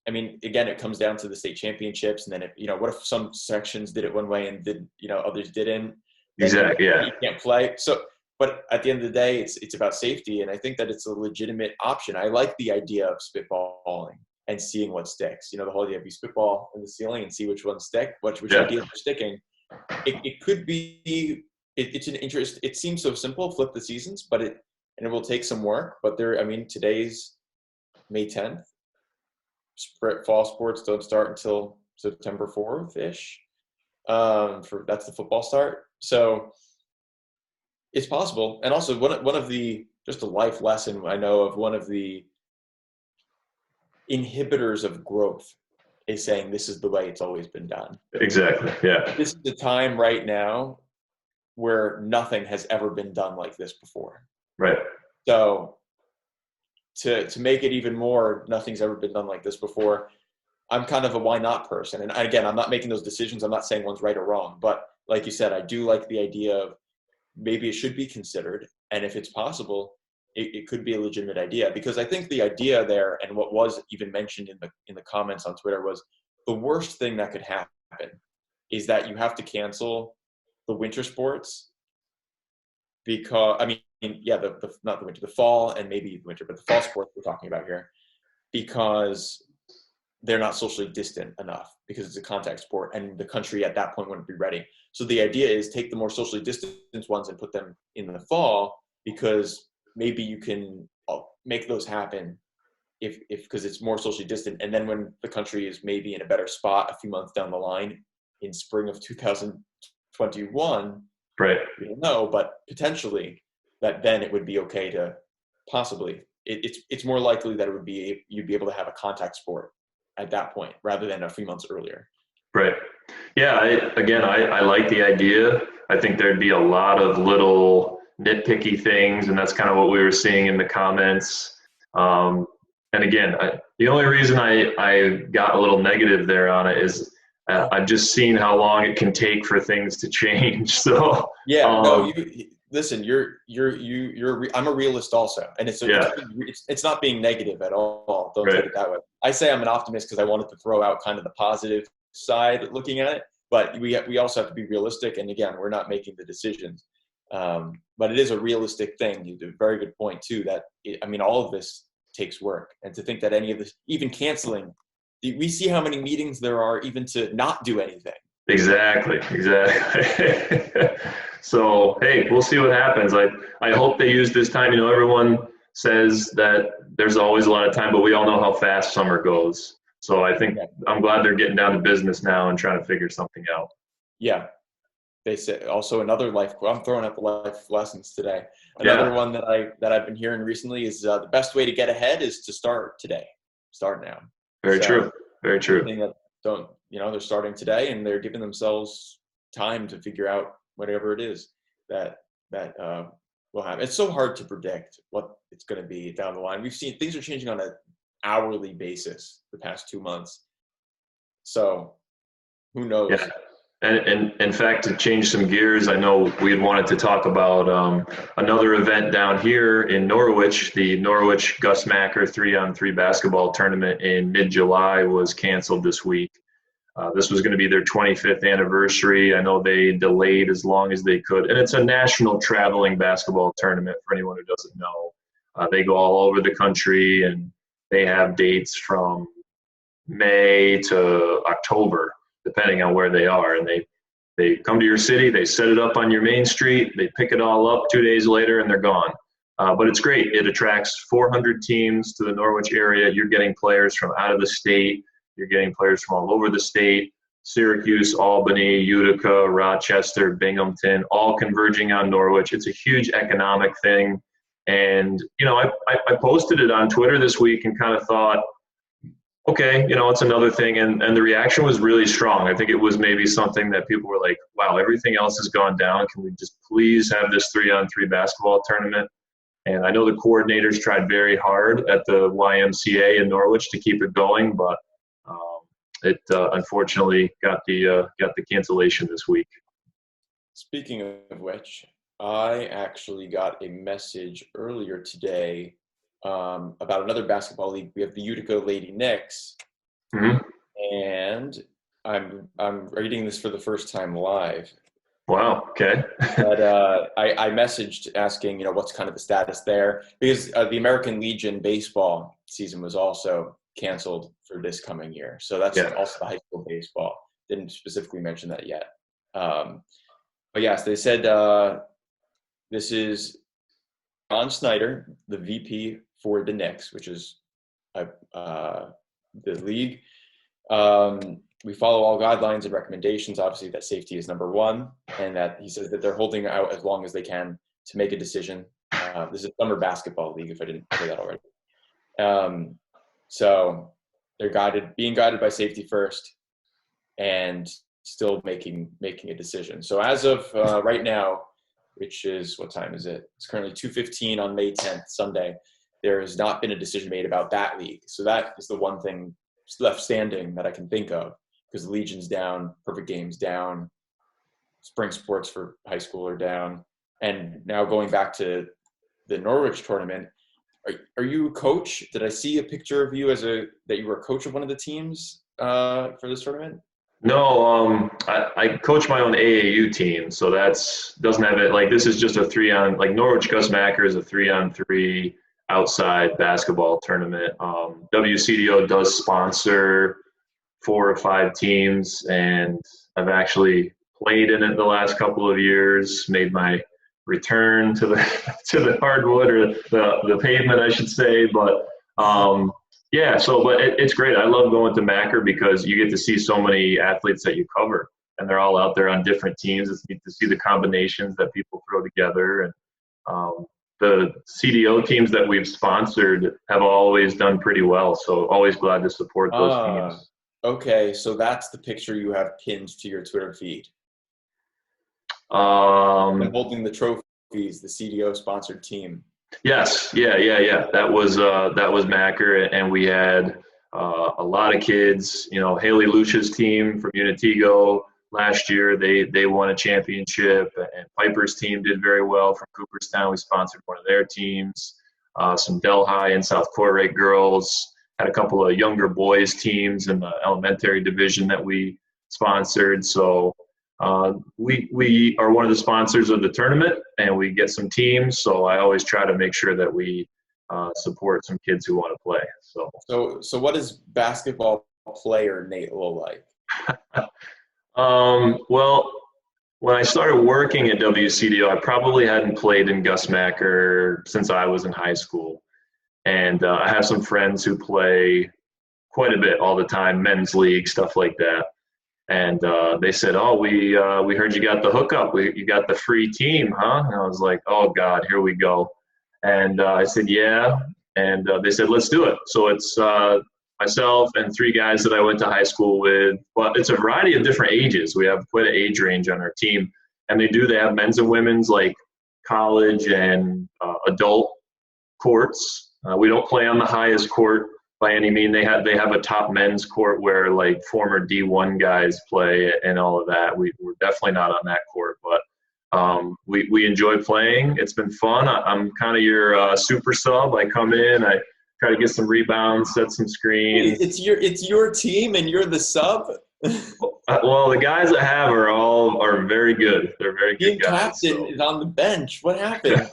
I mean, again, it comes down to the state championships, and then what if some sections did it one way and others didn't? Exactly. Yeah. You can't play. So, but at the end of the day, it's about safety, and I think that it's a legitimate option. I like the idea of spitballing and seeing what sticks. The whole idea of you spitball in the ceiling and see which ones stick, which ideas are sticking. It could be. It's an interest. It seems so simple. Flip the seasons, but it will take some work. But today's May 10th. Fall sports don't start until September 4th ish. That's the football start. So it's possible. And also one of the, just a life lesson I know of, one of the inhibitors of growth is saying this is the way it's always been done. Exactly. Yeah. This is the time right now where nothing has ever been done like this before. Right. So to make it even more, nothing's ever been done like this before. I'm kind of a why not person. And again, I'm not making those decisions. I'm not saying one's right or wrong, but like you said, I do like the idea of maybe it should be considered. And if it's possible, it could be a legitimate idea, because I think the idea there, and what was even mentioned in the comments on Twitter, was the worst thing that could happen is that you have to cancel the winter sports because, not the winter, the fall, and maybe the winter, but the fall sports we're talking about here, because they're not socially distant enough, because it's a contact sport and the country at that point wouldn't be ready. So the idea is take the more socially distant ones and put them in the fall, because maybe you can make those happen if because it's more socially distant. And then when the country is maybe in a better spot a few months down the line in spring of 2021, right? We don't know, but potentially that then it would be okay to possibly. It's more likely that you'd be able to have a contact sport at that point rather than a few months earlier. Right. Yeah. I like the idea. I think there'd be a lot of little nitpicky things, and that's kind of what we were seeing in the comments. And again, the only reason I got a little negative there on it is I've just seen how long it can take for things to change. So yeah, listen, I'm a realist also, and it's not being negative at all. Don't take it that way. I say I'm an optimist because I wanted to throw out kind of the positive side looking at it, but we also have to be realistic. And again, we're not making the decisions, but it is a realistic thing. You do a very good point too. That all of this takes work, and to think that any of this, even canceling, we see how many meetings there are even to not do anything. Exactly. So, hey, we'll see what happens. I hope they use this time. Everyone says that there's always a lot of time, but we all know how fast summer goes. So I think I'm glad they're getting down to business now and trying to figure something out. Yeah. They say also another life, I'm throwing out the life lessons today. Another one that I've been hearing recently is the best way to get ahead is to start today. Start now. Very true. Very true. They're starting today, and they're giving themselves time to figure out whatever it is that will happen. It's so hard to predict what it's going to be down the line. We've seen things are changing on an hourly basis the past 2 months. So who knows? Yeah. And in fact, to change some gears, I know we had wanted to talk about another event down here in Norwich. The Norwich Gus Macker 3-on-3 basketball tournament in mid-July was canceled this week. This was going to be their 25th anniversary. I know they delayed as long as they could. And it's a national traveling basketball tournament for anyone who doesn't know. They go all over the country, and they have dates from May to October, depending on where they are. And they come to your city, they set it up on your main street, they pick it all up 2 days later, and they're gone. But it's great. It attracts 400 teams to the Norwich area. You're getting players from out of the state. You're getting players from all over the state. Syracuse, Albany, Utica, Rochester, Binghamton, all converging on Norwich. It's a huge economic thing. And, I posted it on Twitter this week and kind of thought, okay, it's another thing. And the reaction was really strong. I think it was maybe something that people were like, wow, everything else has gone down. Can we just please have this 3-on-3 basketball tournament? And I know the coordinators tried very hard at the YMCA in Norwich to keep it going, but it unfortunately got the cancellation this week. Speaking of which, I actually got a message earlier today about another basketball league. We have the Utica Lady Knicks, and I'm reading this for the first time live. Wow. Okay. But I messaged asking, what's kind of the status there, because the American Legion baseball season was also canceled for this coming year. So that's also the high school baseball. Didn't specifically mention that yet. But yes, they said this is John Snyder, the VP for the Knicks, which is the league. We follow all guidelines and recommendations. Obviously, that safety is number one, and that he says that they're holding out as long as they can to make a decision. This is a summer basketball league, if I didn't say that already. So they're being guided by safety first, and still making a decision. So as of right now, which is, what time is it? It's currently 2:15 on May 10th, Sunday. There has not been a decision made about that league. So that is the one thing left standing that I can think of, because the Legion's down, Perfect Game's down, spring sports for high school are down. And now going back to the Norwich tournament, are you a coach? Did I see a picture of you that you were a coach of one of the teams for this tournament? No, I coach my own AAU team, so doesn't have it. Like, this is just a 3-on, like Norwich Gus Macker is a 3-on-3 outside basketball tournament. WCDO does sponsor 4 or 5 teams, and I've actually played in it the last couple of years, made my return to the hardwood, or the pavement, I should say. But it's great. I love going to Macker because you get to see so many athletes that you cover, and they're all out there on different teams. It's neat to see the combinations that people throw together. And the CDO teams that we've sponsored have always done pretty well, so always glad to support those teams. Okay, so that's the picture you have pinned to your Twitter feed. And holding the trophies, the CDO sponsored team. Yes, yeah. That was Macker, and we had a lot of kids. Haley Lucia's team from Unitigo last year, they won a championship, and Piper's team did very well from Cooperstown. We sponsored one of their teams. Some Delhi and South Corey girls, had a couple of younger boys teams in the elementary division that we sponsored. So we are one of the sponsors of the tournament, and we get some teams. So I always try to make sure that we support some kids who want to play. So what is basketball player Nate Lull like? Well, when I started working at WCDO, I probably hadn't played in Gus Macker since I was in high school. And I have some friends who play quite a bit all the time, men's league, stuff like that. And they said, "Oh, we heard you got the hookup. You got the free team, huh?" And I was like, "Oh God, here we go." And I said, "Yeah." And they said, "Let's do it." So it's myself and 3 guys that I went to high school with. But it's a variety of different ages. We have quite an age range on our team, and they have men's and women's, like college and adult courts. We don't play on the highest court by any means. They have a top men's court where like former D1 guys play and all of that. We're definitely not on that court, but we enjoy playing. It's been fun. I'm kind of your super sub. I come in, I try to get some rebounds, set some screens. It's your team and you're the sub? Well, the guys I have are very good. They're very good guys. Team captain is on the bench. What happened?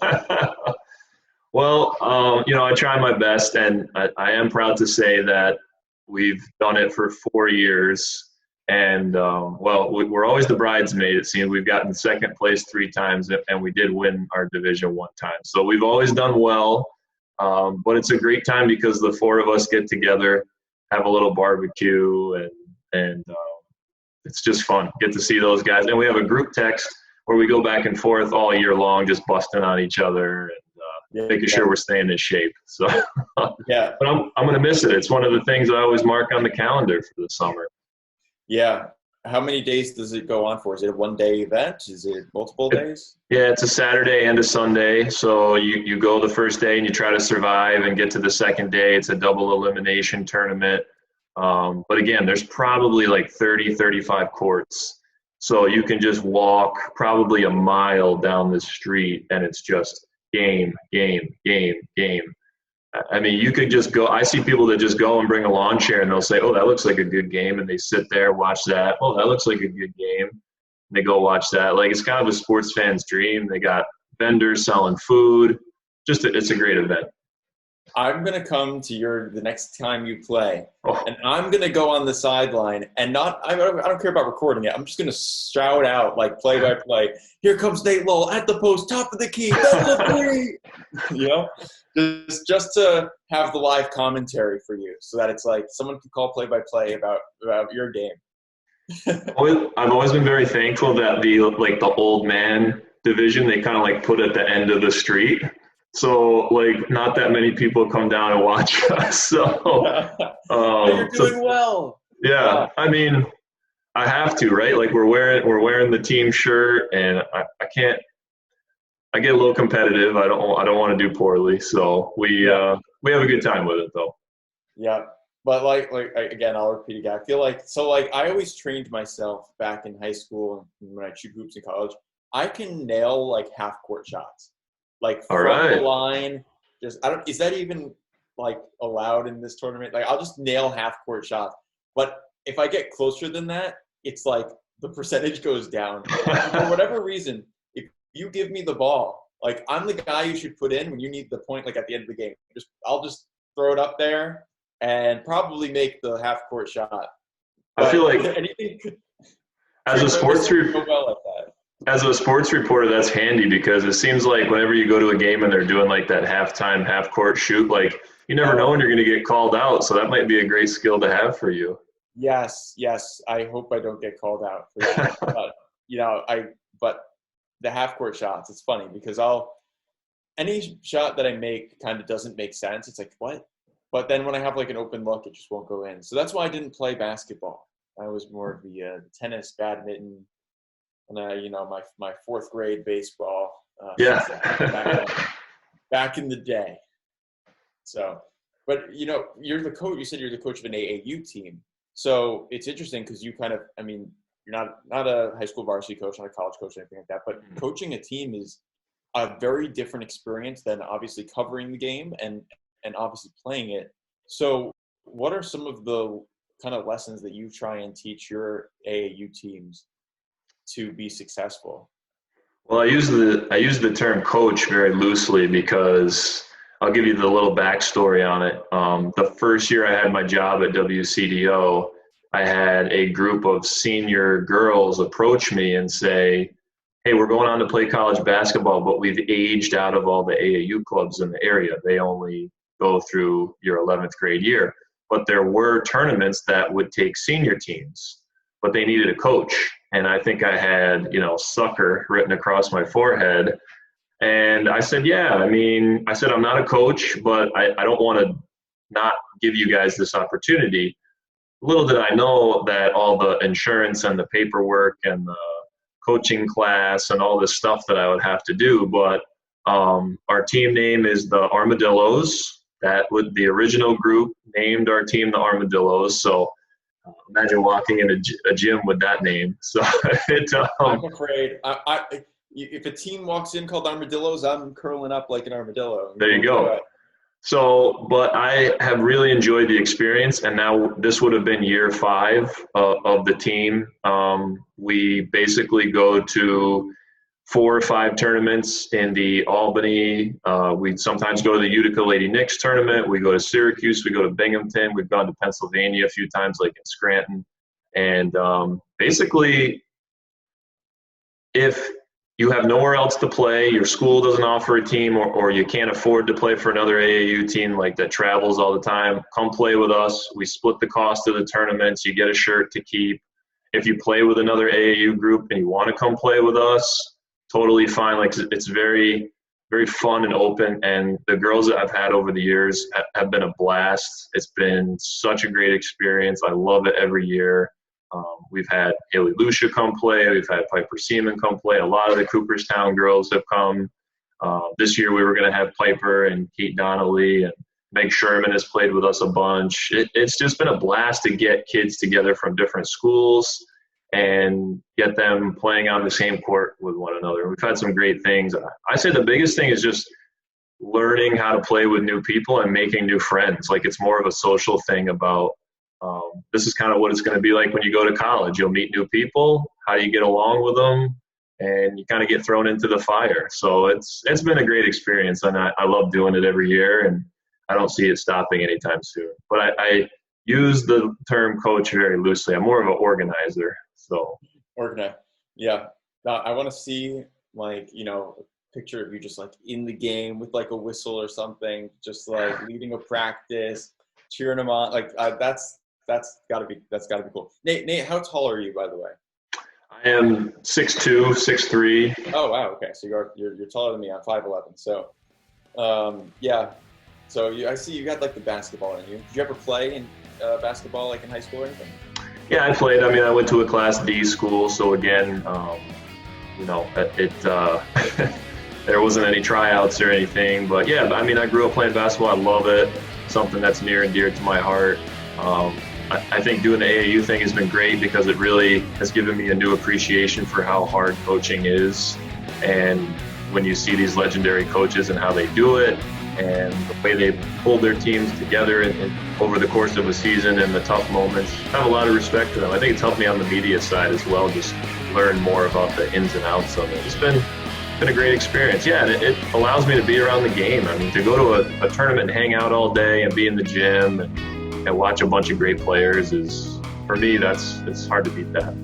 Well, I try my best, and I am proud to say that we've done it for 4 years. And, we're always the bridesmaid, it seems. We've gotten second place 3 times, and we did win our division 1 time. So we've always done well. But it's a great time because the 4 of us get together, have a little barbecue, and it's just fun. Get to see those guys. And we have a group text where we go back and forth all year long, just busting on each other and making sure we're staying in shape. So, yeah. But I'm going to miss it. It's one of the things I always mark on the calendar for the summer. Yeah. How many days does it go on for? Is it a one-day event? Is it multiple days? Yeah, it's a Saturday and a Sunday. So you go the first day and you try to survive and get to the second day. It's a double elimination tournament. But again, there's probably like 30, 35 courts. So you can just walk probably a mile down the street and it's just game, game, game, game. I mean, you could just go. I see people that just go and bring a lawn chair and they'll say, oh, that looks like a good game. And they sit there, watch that. Oh, that looks like a good game. And they go watch that. Like, it's kind of a sports fan's dream. They got vendors selling food. It's a great event. I'm going to come to the next time you play, and I'm going to go on the sideline and I don't care about recording it. I'm just going to shout out, like, play by play. Here comes Nate Lull at the post, top of the key, that's the three. You know, just to have the live commentary for you, so that it's like someone can call play by play about your game. I've always been very thankful that the old man division, they kind of like put at the end of the street. So, like, not that many people come down and watch us. So, you're doing well. Yeah, I mean, I have to, right? Like, we're wearing the team shirt, and I can't. I get a little competitive. I don't want to do poorly. So we have a good time with it, though. Yeah, but like again, I'll repeat again. I feel like I always trained myself back in high school and when I shoot hoops in college. I can nail like half court shots. Like from the line, is that even like allowed in this tournament? Like, I'll just nail half court shots. But if I get closer than that, it's like the percentage goes down. For whatever reason, if you give me the ball, like, I'm the guy you should put in when you need the point, like at the end of the game. I'll just throw it up there and probably make the half court shot. But I feel like anything as a sports go well at that. As a sports reporter, that's handy because it seems like whenever you go to a game and they're doing like that halftime, half-court shoot, like, you never know when you're going to get called out. So that might be a great skill to have for you. Yes. I hope I don't get called out for that. But, but the half-court shots, it's funny because any shot that I make kind of doesn't make sense. It's like, what? But then when I have like an open look, it just won't go in. So that's why I didn't play basketball. I was more of the tennis, badminton, and my fourth grade baseball. Back in the day. So, but you're the coach. You said you're the coach of an AAU team. So it's interesting because you kind of, I mean, you're not a high school varsity coach, not a college coach, or anything like that. But coaching a team is a very different experience than obviously covering the game and obviously playing it. So, what are some of the kind of lessons that you try and teach your AAU teams to be successful? Well, I use the term coach very loosely because I'll give you the little backstory on it. The first year I had my job at WCDO, I had a group of senior girls approach me and say, hey, we're going on to play college basketball, but we've aged out of all the AAU clubs in the area. They only go through your 11th grade year. But there were tournaments that would take senior teams, but they needed a coach. And I think I had, sucker written across my forehead. And I said, I'm not a coach, but I don't want to not give you guys this opportunity. Little did I know that all the insurance and the paperwork and the coaching class and all this stuff that I would have to do. But our team name is the Armadillos. That would the original group named our team the Armadillos. So imagine walking in a gym with that name. So I'm afraid if a team walks in called Armadillos, I'm curling up like an armadillo. There you go. So, but I have really enjoyed the experience, and now this would have been year 5 of the team. We basically go to 4 or 5 tournaments in the Albany. We sometimes go to the Utica Lady Knicks tournament. We go to Syracuse. We go to Binghamton. We've gone to Pennsylvania a few times, like in Scranton. And basically, if you have nowhere else to play, your school doesn't offer a team, or you can't afford to play for another AAU team like that travels all the time, come play with us. We split the cost of the tournaments. You get a shirt to keep. if you play with another AAU group and you want to come play with us, totally fine. Like, it's very, very fun and open. And the girls that I've had over the years have been a blast. It's been such a great experience. I love it every year. We've had Haley Lucia come play. We've had Piper Seaman come play. A lot of the Cooperstown girls have come. This year we were going to have Piper and Kate Donnelly, and Meg Sherman has played with us a bunch. It's just been a blast to get kids together from different schools and get them playing on the same court with one another. We've had some great things. I say the biggest thing is just learning how to play with new people and making new friends. Like, it's more of a social thing about this is kind of what it's going to be like when you go to college. You'll meet new people. How do you get along with them? And you kind of get thrown into the fire. So it's been a great experience, and I love doing it every year, and I don't see it stopping anytime soon. But I use the term coach very loosely. I'm more of an organizer. So organize, yeah. I want to see, like, you know, a picture of you just like in the game with like a whistle or something, just like leading a practice, cheering them on. Like that's gotta be cool. Nate, how tall are you, by the way? I am 6'2", 6'3". Oh wow, okay. So you're taller than me. I'm 5'11". So, yeah. So I see you got like the basketball in you. Did you ever play in basketball, like in high school or anything? Yeah, I played. I mean, I went to a Class D school, so again, you know, there wasn't any tryouts or anything. But yeah, I mean, I grew up playing basketball. I love it. Something that's near and dear to my heart. I think doing the AAU thing has been great because it really has given me a new appreciation for how hard coaching is. And when you see these legendary coaches and how they do it and the way they hold their teams together and over the course of a season and the tough moments, I have a lot of respect for them. I think it's helped me on the media side as well, just learn more about the ins and outs of it. It's been a great experience. Yeah, and it allows me to be around the game. I mean, to go to a tournament and hang out all day and be in the gym and watch a bunch of great players is, for me, it's hard to beat that.